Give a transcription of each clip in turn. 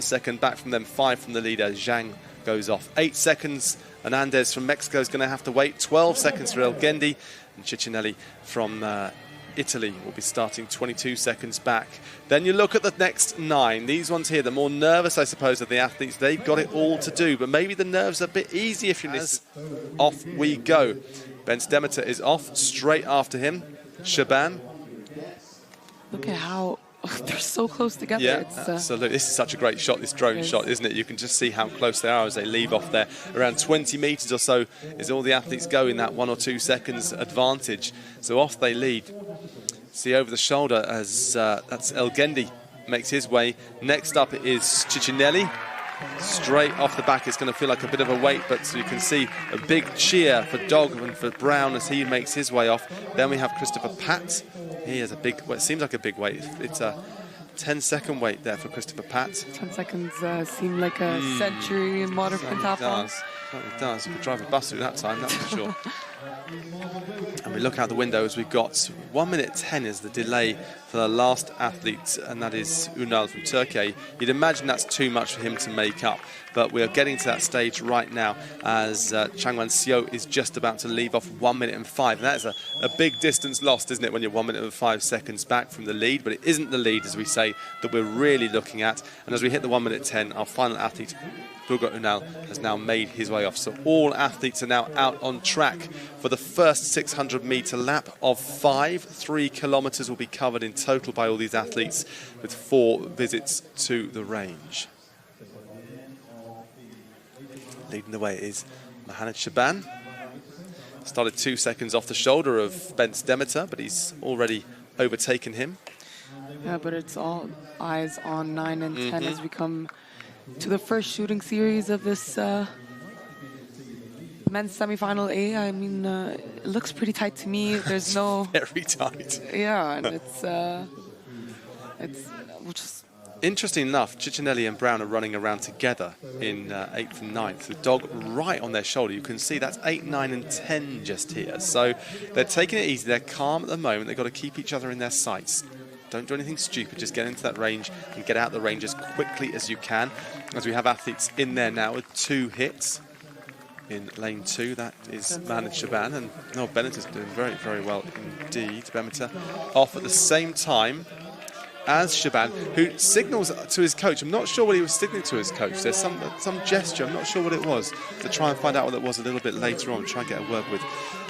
second back from them, 5 from the leader. Zhang goes off. 8 seconds. Hernandez from Mexico is going to have to wait. 12 seconds for Elgendi. And Ciccinelli from Italy will be starting 22 seconds back. Then you look at the next 9. These ones here, the more nervous, I suppose, of the athletes. They've got it all to do, but maybe the nerves are a bit easy if you miss. Off we go. Bence Demeter is off straight after him. Shaban. Look at how they're so close together. Yeah, absolutely. This is such a great shot, this drone shot, isn't it? You can just see how close they are as they leave off there. Around 20 metres or so is all the athletes go in that 1 or 2 seconds advantage. So off they lead. See over the shoulder as that's Elgendi makes his way. Next up is Ciccinelli. Straight off the back, it's going to feel like a bit of a wait, but so you can see a big cheer for Dog and for Brown as he makes his way off. Then we have Christopher Pat. He has a big, well, it seems like a big wait. It's a 10-second wait there for Christopher Pat. 10 seconds seem like a century in modern pentathlon. It does. You could drive a bus through that time, that's for sure. And we look out the window as we've got 1 minute 10 is the delay for the last athlete, and that is Ünal from Turkey. You'd imagine that's too much for him to make up, but we are getting to that stage right now as Changwan Xiu is just about to leave off 1 minute and 5. And that is a big distance lost, isn't it, when you're 1 minute and 5 seconds back from the lead? But it isn't the lead, as we say, that we're really looking at. And as we hit the 1 minute 10, our final athlete, Bulgar Ünal, has now made his way off. So all athletes are now out on track for the first 600-metre lap of 5. 3 kilometres will be covered in total by all these athletes, with 4 visits to the range. Leading the way is Mohamed Shaban. Started 2 seconds off the shoulder of Bence Demeter, but he's already overtaken him. Yeah, but it's all eyes on 9 and 10 as we come to the first shooting series of this men's semi-final A. I mean, it looks pretty tight to me. There's no... Very tight. Yeah, and it's just... Interesting enough, Ciccinelli and Brown are running around together in 8th and 9th, with Dog right on their shoulder. You can see that's 8, 9 and 10 just here. So they're taking it easy, they're calm at the moment, they've got to keep each other in their sights. Don't do anything stupid, just get into that range and get out the range as quickly as you can. As we have athletes in there now with 2 hits in lane 2, that is Mohamed Shaban, and Bennett is doing very, very well indeed. Demeter off at the same time as Shaban, who signals to his coach. I'm not sure what he was signaling to his coach. There's some gesture, I'm not sure what it was, to try and find out what it was a little bit later on. Try and get a word with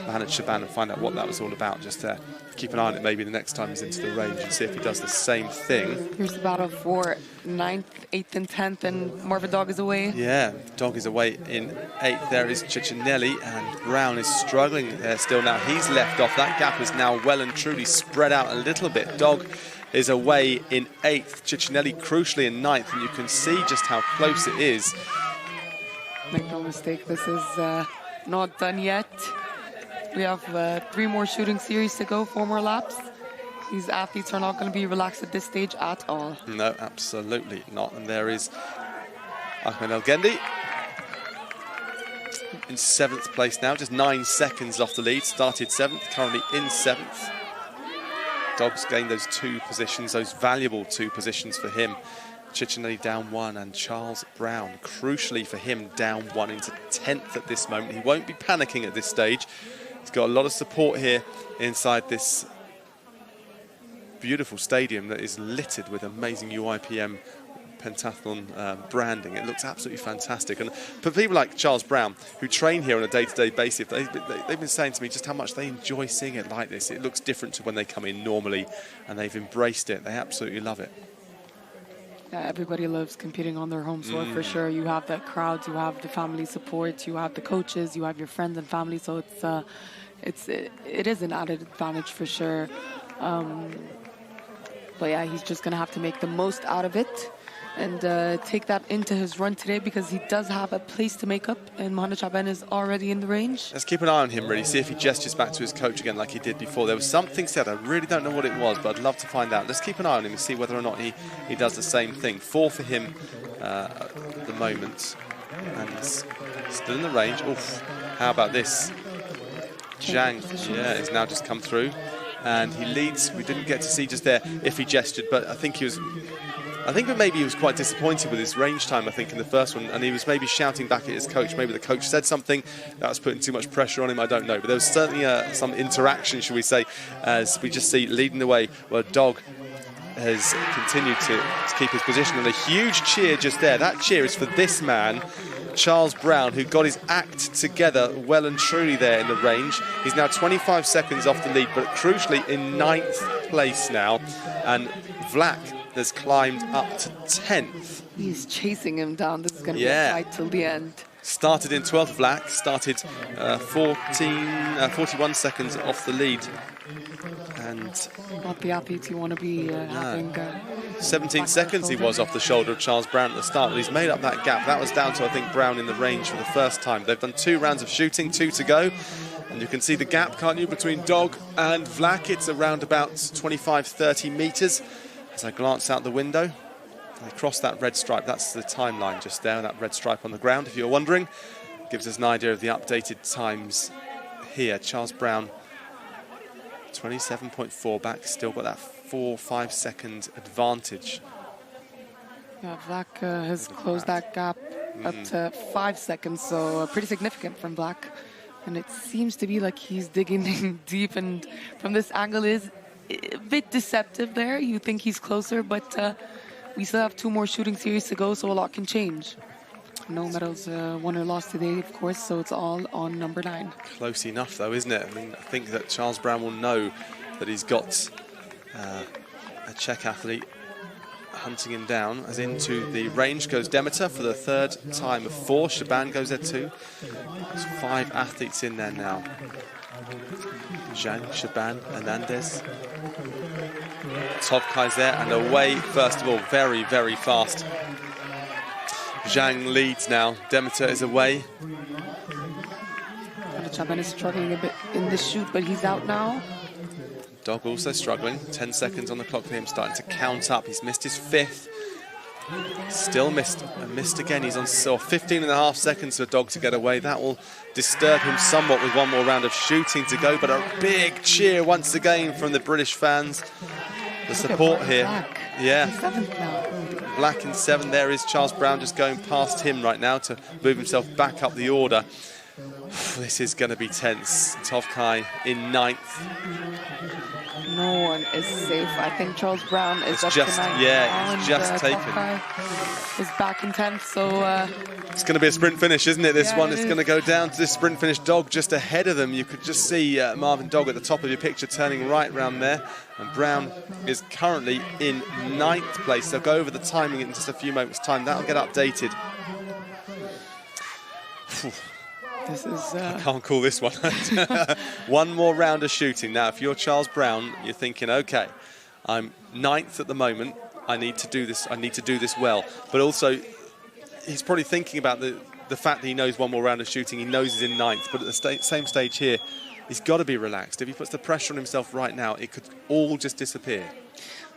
Mohamed Shaban and find out what that was all about just there. Keep an eye on it maybe the next time he's into the range and see if he does the same thing. Here's the battle for 9th, 8th and 10th, and Marvin Dog is away. Yeah, Dog is away in 8th. There is Ciccinelli, and Brown is struggling there still now. He's left off. That gap is now well and truly spread out a little bit. Dog is away in 8th. Ciccinelli crucially in 9th, and you can see just how close it is. Make no mistake, this is not done yet. We have 3 more shooting series to go, 4 more laps. These athletes are not going to be relaxed at this stage at all. No, absolutely not. And there is Ahmed Elgendi in 7th place now, just 9 seconds off the lead. Started 7th, currently in 7th. Dog's gained those 2 positions, those valuable 2 positions for him. Ciccinelli down 1, and Charles Brown, crucially for him, down 1 into 10th at this moment. He won't be panicking at this stage. He's got a lot of support here inside this beautiful stadium that is littered with amazing UIPM pentathlon branding. It looks absolutely fantastic. And for people like Charles Brown, who train here on a day-to-day basis, they've been saying to me just how much they enjoy seeing it like this. It looks different to when they come in normally, and they've embraced it. They absolutely love it. Yeah, everybody loves competing on their home soil for sure. You have the crowds, you have the family support, you have the coaches, you have your friends and family. So it is an added advantage for sure. But yeah, he's just gonna have to make the most out of it and take that into his run today, because he does have a place to make up, and Mohamed Shaban is already in the range. Let's keep an eye on him, really, see if he gestures back to his coach again like he did before. There was something said, I really don't know what it was, but I'd love to find out. Let's keep an eye on him and see whether or not he does the same thing. 4 for him at the moment, and still in the range. Oof, how about this? Zhang, yeah, has now just come through, and he leads. We didn't get to see just there if he gestured, but I think he was I think that maybe he was quite disappointed with his range time, I think, in the first one, and he was maybe shouting back at his coach. Maybe the coach said something that was putting too much pressure on him, I don't know. But there was certainly some interaction, shall we say, as we just see leading the way, where Dog has continued to keep his position. And a huge cheer just there. That cheer is for this man, Charles Brown, who got his act together well and truly there in the range. He's now 25 seconds off the lead, but crucially in 9th place now. And Vlach has climbed up to 10th. He's chasing him down. This is going to be a fight till the end. Started in 12th, Vlach. Started 41 seconds off the lead. And not the athletes you want to be having. 17 seconds he was off the shoulder of Charles Brown at the start, but he's made up that gap. That was down to, I think, Brown in the range for the first time. They've done 2 rounds of shooting, 2 to go. And you can see the gap, can't you, between Dog and Vlach. It's around about 25-30 metres. As I glance out the window, they cross that red stripe. That's the timeline just there, that red stripe on the ground, if you're wondering. Gives us an idea of the updated times here. Charles Brown, 27.4 back, still got that 4-5 second advantage. Yeah, Vlach has closed that gap up to 5 seconds, so pretty significant from Vlach. And it seems to be like he's digging deep, and from this angle is a bit deceptive there. You think he's closer, but we still have 2 more shooting series to go, so a lot can change. No medals won or lost today, of course, so it's all on number 9. Close enough, though, isn't it? I mean, I think that Charles Brown will know that he's got a Czech athlete hunting him down. As into the range goes Demeter for the 3rd time of 4. Shaban goes there too. There's 5 athletes in there now. Zhang, Shaban, Hernandez. Topkai's there, and away, first of all, very, very fast. Zhang leads now. Demeter is away. Shaban is struggling a bit in this shoot, but he's out now. Dog also struggling. 10 seconds on the clock for him, starting to count up. He's missed his 5th. Still missed, and missed again. He's on 15.5 seconds for Dog to get away. That will disturb him somewhat with 1 more round of shooting to go, but a big cheer once again from the British fans. The support here. Yeah. Vlach in 7. There is Charles Brown just going past him right now to move himself back up the order. This is going to be tense. Topkai in 9th. No one is safe. I think Charles Brown is up just, to 9th. Yeah, it's just taken. Topkai is back in 10th, so... it's going to be a sprint finish, isn't it, this one? It's going to go down to this sprint finish. Dog just ahead of them. You could just see Marvin Dog at the top of your picture turning right round there. And Brown is currently in 9th place. They'll go over the timing in just a few moments' time. That'll get updated. This is... I can't call this one. 1 more round of shooting. Now, if you're Charles Brown, you're thinking, OK, I'm 9th at the moment. I need to do this. I need to do this well. But also, he's probably thinking about the fact that he knows 1 more round of shooting. He knows he's in 9th. But at the same stage here, he's got to be relaxed. If he puts the pressure on himself right now, it could all just disappear.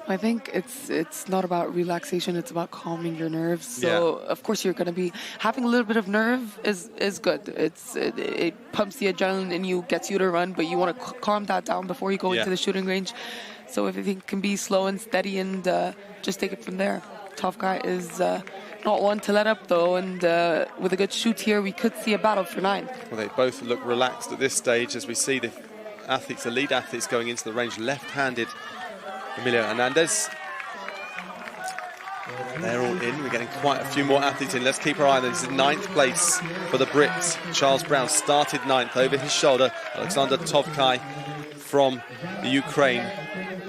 I think it's not about relaxation, it's about calming your nerves. So of course you're going to be having a little bit of nerve is good. It pumps the adrenaline in you, gets you to run, but you want to calm that down before you go into the shooting range. So everything can be slow and steady, and just take it from there. Topkai is not one to let up though, and with a good shoot here, we could see a battle for 9th. Well, they both look relaxed at this stage as we see the athletes, the lead athletes going into the range left-handed. Emilio Hernandez. They're all in. We're getting quite a few more athletes in. Let's keep our eye on this. This is 9th place for the Brits. Charles Brown started 9th. Over his shoulder, Alexander Tовкай from the Ukraine.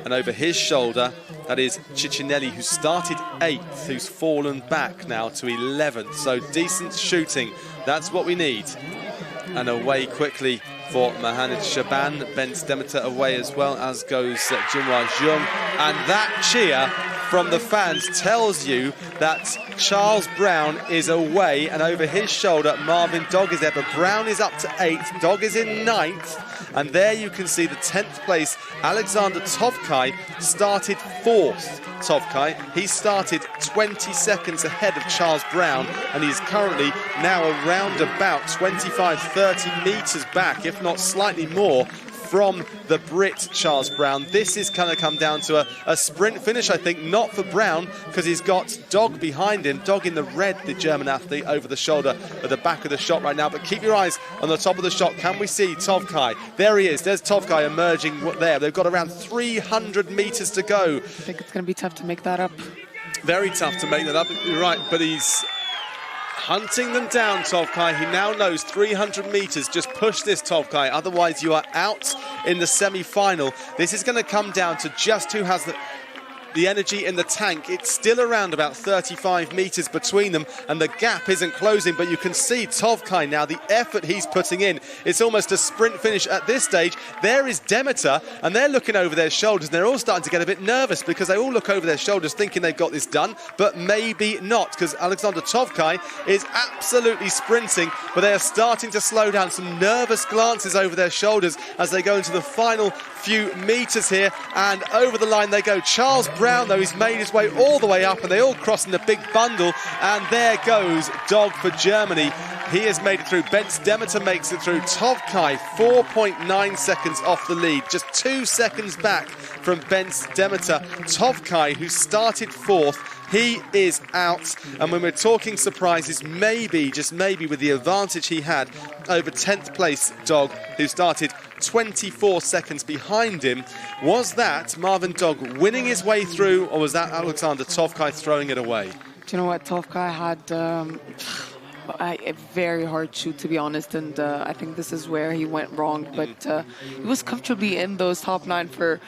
And over his shoulder, that is Ciccinelli, who started 8th, who's fallen back now to 11th. So decent shooting. That's what we need. And away quickly for Mohamed Shaban. Bent Demeter away as well, as goes Jinhua Zheng. And that cheer from the fans tells you that Charles Brown is away, and over his shoulder Marvin Dog is there, but Brown is up to 8th, Dog is in 9th, and there you can see the 10th place Alexander Tовкай started 4th. Tовкай, he started 20 seconds ahead of Charles Brown, and he's currently now around about 25-30 meters back, if not slightly more, from the Brit, Charles Brown. This is going to come down to a sprint finish, I think, not for Brown, because he's got Dog behind him. Dog in the red, the German athlete, over the shoulder at the back of the shot right now. But keep your eyes on the top of the shot. Can we see Tовкай? There he is. There's Tовкай emerging there. They've got around 300 meters to go. I think it's going to be tough to make that up. Very tough to make that up, you're right, but he's hunting them down, Tовкай. He now knows 300 meters. Just push this, Tовкай. Otherwise, you are out in the semi-final. This is going to come down to just who has the energy in the tank. It's still around about 35 meters between them, and the gap isn't closing, but you can see Tовкай now, the effort he's putting in. It's almost a sprint finish at this stage. There is Demeter, and they're looking over their shoulders, and they're all starting to get a bit nervous because they all look over their shoulders thinking they've got this done, but maybe not, because Олександр Tовкай is absolutely sprinting, but they are starting to slow down. Some nervous glances over their shoulders as they go into the final few meters here, and over the line they go. Charles Brown, though, he's made his way all the way up, and they all cross in a big bundle, and there goes Dog for Germany. He has made it through. Bence Demeter makes it through. Tовкай 4.9 seconds off the lead, just 2 seconds back from Bence Demeter. Tовкай, who started fourth, he is out. And when we're talking surprises, maybe, just maybe, with the advantage he had over 10th place Dog, who started 24 seconds behind him, was that Marvin Dog winning his way through, or was that Олександр Tовкай throwing it away? Do you know what? Tовkай had a very hard shoot, to be honest, and I think this is where he went wrong. But he was comfortably in those top 9 for